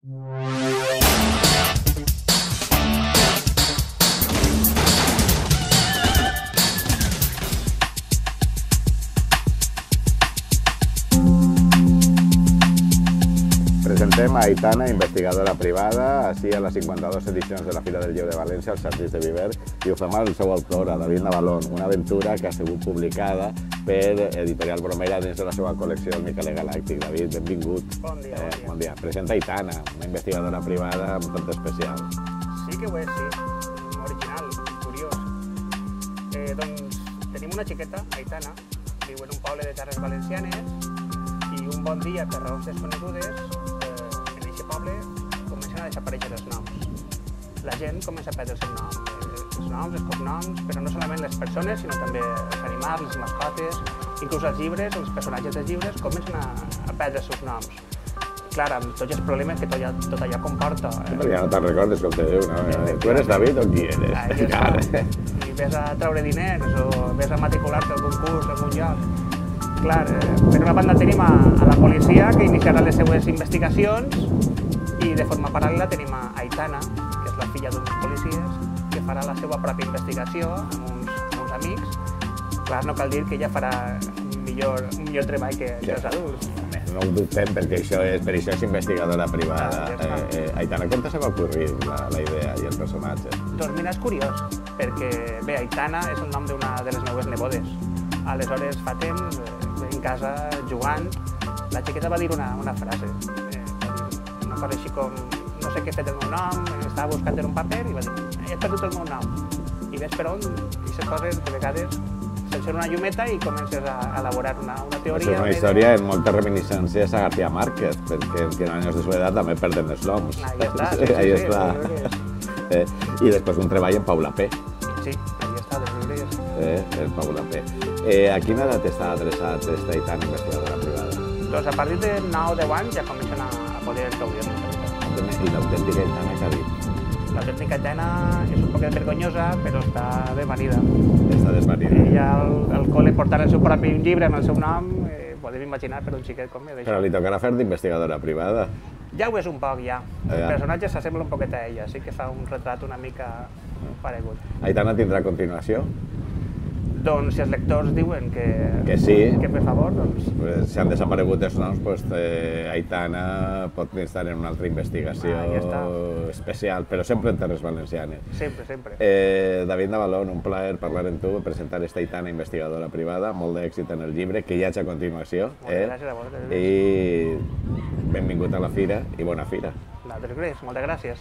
Presentem a Aitana, investigadora privada, així a les 52 edicions de la Fira del Lleure de València, als Jardins de Viver, i ho fem al seu autor, a David Navalón, una aventura que ha sigut publicada per Editorial Bromera dins de la seva col·lecció del Miqueler Galàctic. David, benvingut. Bon dia, bon dia. Bon dia. Presenta Aitana, una investigadora privada amb tot especial. Sí que ho és, sí. Original, curiós. Doncs tenim una xiqueta, Aitana, viu en un poble de Terres Valencianes i un bon dia, per raons desconegudes, en aquest poble comencen a desaparèixer els noms. La gent comença a perdre el seu nom, els noms, els cognoms, però no solament les persones, sinó també els animals, les mascotes, inclús els llibres, els personatges dels llibres comencen a perdre els seus noms. Clar, amb tots els problemes que tot allò comporta. Ja no te'n recordes com te diu, no? Tu eres David o qui eres? Ahí està. I ves a treure diners o ves a matricular-te a algun curs, a algun lloc. Clar, per una banda tenim a la policia que iniciarà les seues investigacions i de forma paral·lela tenim a Aitana, que és la filla d'uns policies, que farà la seva pròpia investigació amb uns amics. Clar, no cal dir que ella farà un millor treball que els adults. No ho dubtem, perquè per això és investigadora privada. Aitana, com se va ocurrir la idea i el personatge? Doncs mira, és curiós, perquè bé, Aitana és el nom d'una de les meues nebodes. Aleshores, fa temps, en casa, jugant, la xiqueta va dir una frase. Una cosa així com, no sé què he fet el meu nom, estava buscant en un paper i va dir, he perdut el meu nom. I ves per on, aquestes coses, de vegades, se'ls una llumeta i comences a elaborar una teoria. És una història amb moltes reminiscències a García Márquez, perquè en anys de soledat també perden els noms. Ahí està, Ahí està. I després un treball en Paula P. Sí, ahí està, dels llibres. El Paula P. A quina edat està adreçat aquesta Aitana investigadora privada? Doncs a partir de 9-10 anys ja comencen a poder gaudir-nos. I l'autèntica Aitana què ha dit? L'autèntica Aitana és un poc vergonyosa, però està desvanida. Està desvanida. Ella al col·le portant el seu propi llibre amb el seu nom, podem imaginar per un xiquet com mi. Però li tocarà fer d'investigadora privada. Ja ho és un poc, ja. El personatge s'assembla un poquet a ella, sí que fa un retrat una mica paregut. Aitana tindrà continuació? Doncs si els lectors diuen que sí, que per favor, doncs... Si han desaparegut els noms, Aitana pot estar en una altra investigació especial, però sempre en Terres Valencianes. Sempre, sempre. David Navalón, un plaer parlar amb tu, presentar esta Aitana investigadora privada, molt d'èxit en el llibre, que hi hagi a continuació. Moltes gràcies a vosaltres. I benvingut a la fira i bona fira. Moltes gràcies.